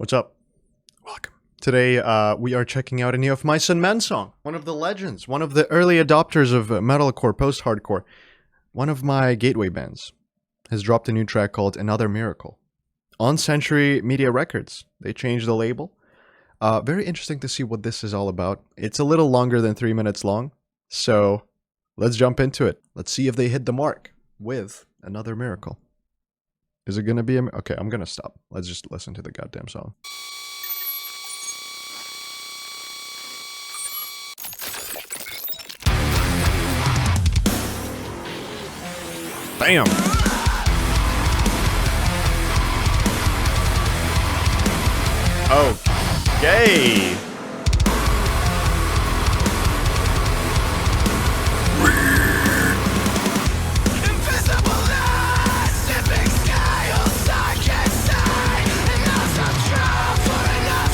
What's up? Welcome. Today, we are checking out a new Of Mice and Men song. One of the legends, one of the early adopters of metalcore, post-hardcore. One of my gateway bands has dropped a new track called Another Miracle on Century Media Records. They changed the label. Very interesting to see what this is all about. It's a little longer than 3 minutes long, so let's jump into it. Let's see if they hit the mark with Another Miracle. Is it gonna be a... Okay, I'm gonna stop. Let's just listen to the goddamn song. Bam! Okay!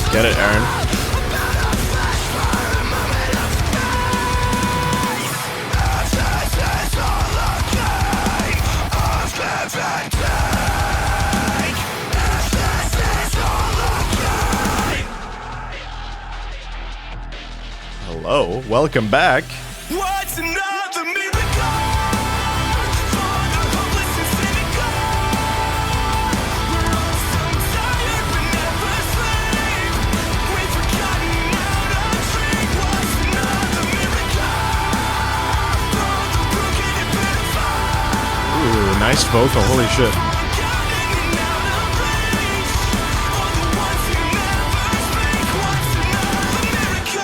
Get it, Aaron. Hello, welcome back. What's another miracle for the hopeless and cynical? We're all so tired but never sleep. We've forgotten how to drink. What's another miracle for the broken and beautiful? Ooh, nice vocal, holy shit. Forgotten and out of reach. For the ones who never speak. What's another miracle?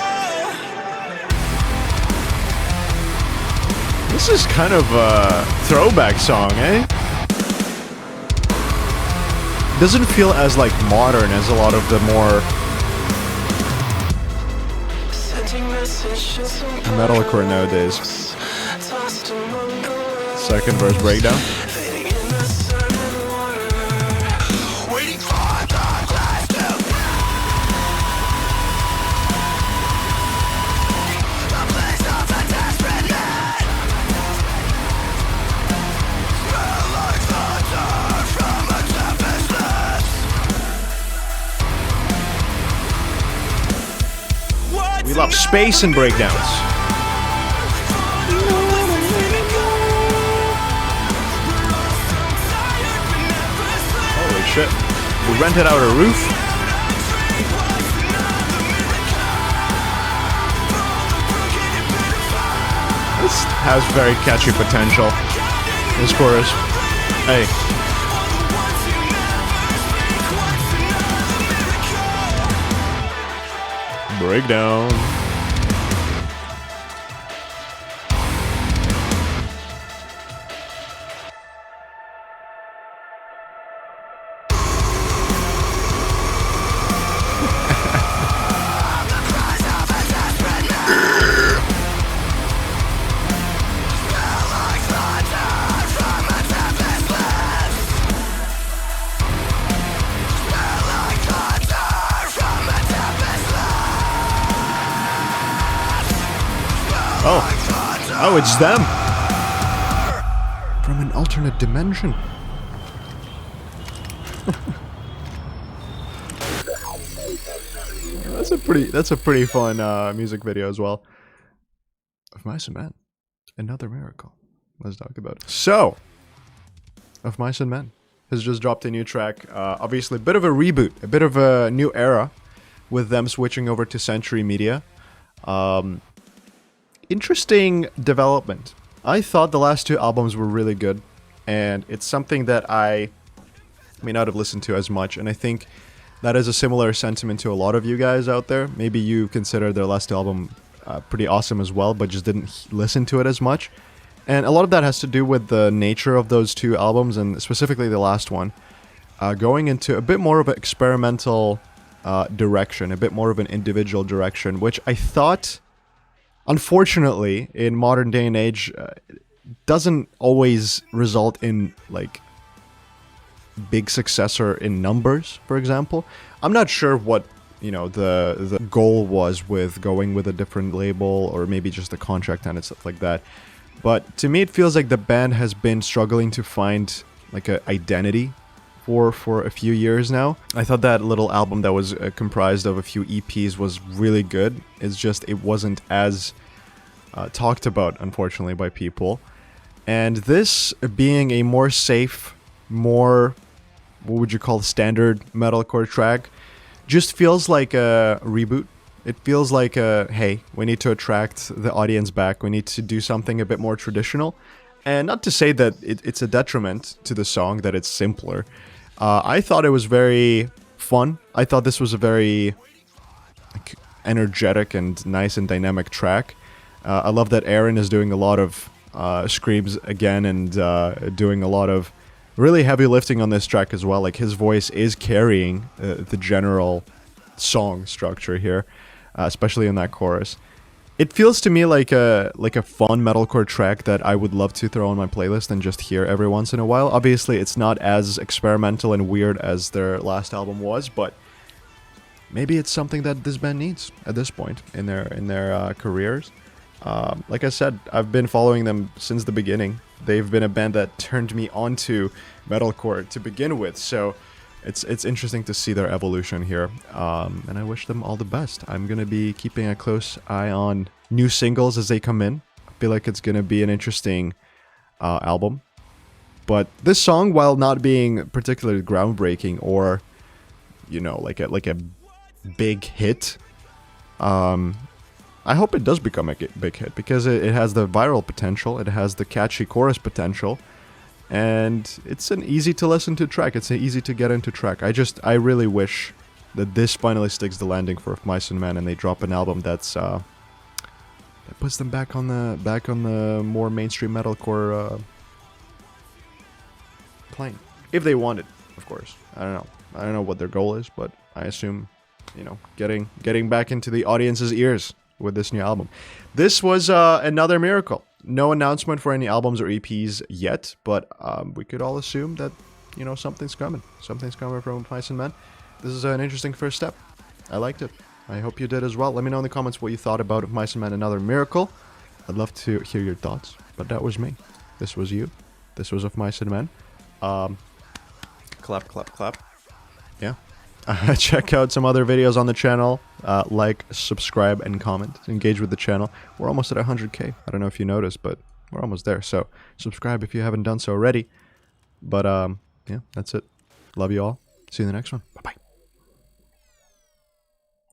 This is kind of a throwback song, eh? Doesn't feel as like modern as a lot of the more metalcore nowadays. Second verse breakdown. Waiting for the glass to the place of a desperate man. Smell like thunder from a tempest blast. We love space and breakdowns. Holy shit. We rented out a roof. This has very catchy potential. This chorus. Hey. Breakdown. Oh, it's them! From an alternate dimension. That's a pretty fun music video as well. Of Mice and Men. Another Miracle. Let's talk about it. So, Of Mice and Men has just dropped a new track. Obviously, a bit of a reboot, a bit of a new era with them switching over to Century Media. Interesting development. I thought the last two albums were really good, and it's something that I may not have listened to as much, and I think that is a similar sentiment to a lot of you guys out there. Maybe you consider their last album pretty awesome as well, but just didn't listen to it as much. And a lot of that has to do with the nature of those two albums, and specifically the last one, going into a bit more of an experimental direction, a bit more of an individual direction, which I thought, unfortunately, in modern day and age, doesn't always result in, like, big success or in numbers, for example. I'm not sure what, you know, the goal was with going with a different label, or maybe just the contract and stuff like that. But to me, it feels like the band has been struggling to find, like, an identity for a few years now. I thought that little album that was comprised of a few EPs was really good. It's just it wasn't as talked about, unfortunately, by people. And this being a more safe, more, what would you call, standard metalcore track, just feels like a reboot. It feels like a, hey, we need to attract the audience back. We need to do something a bit more traditional. And not to say that it's a detriment to the song, that it's simpler. I thought it was very fun. I thought this was a very energetic and nice and dynamic track. I love that Aaron is doing a lot of screams again and doing a lot of really heavy lifting on this track as well. Like, his voice is carrying the general song structure here, especially in that chorus. It feels to me like a fun metalcore track that I would love to throw on my playlist and just hear every once in a while. Obviously, it's not as experimental and weird as their last album was, but maybe it's something that this band needs at this point in their careers. Like I said, I've been following them since the beginning. They've been a band that turned me onto metalcore to begin with, so it's interesting to see their evolution here, and I wish them all the best. I'm gonna be keeping a close eye on new singles as they come in. I feel like it's gonna be an interesting album. But this song, while not being particularly groundbreaking or, you know, like a big hit, I hope it does become a big hit, because it has the viral potential, it has the catchy chorus potential, and it's an easy to listen to track. It's an easy to get into track. I really wish that this finally sticks the landing for Mice and Men, and they drop an album that's that puts them back on the more mainstream metalcore plane. If they want it, of course. I don't know what their goal is, but I assume, you know, getting back into the audience's ears with this new album. This was another miracle. No announcement for any albums or EPs yet, but we could all assume that, you know, something's coming. Something's coming from Mice and Men. This is an interesting first step. I liked it. I hope you did as well. Let me know in the comments what you thought about Mice and Men, another miracle. I'd love to hear your thoughts. But that was me. This was you. This was of Mice and Men. Clap, clap, clap. Yeah. Check out some other videos on the channel. Like, subscribe, and comment. Engage with the channel. We're almost at 100k. I don't know if you noticed, but we're almost there. So subscribe if you haven't done so already. But yeah, that's it. Love you all. See you in the next one. Bye-bye.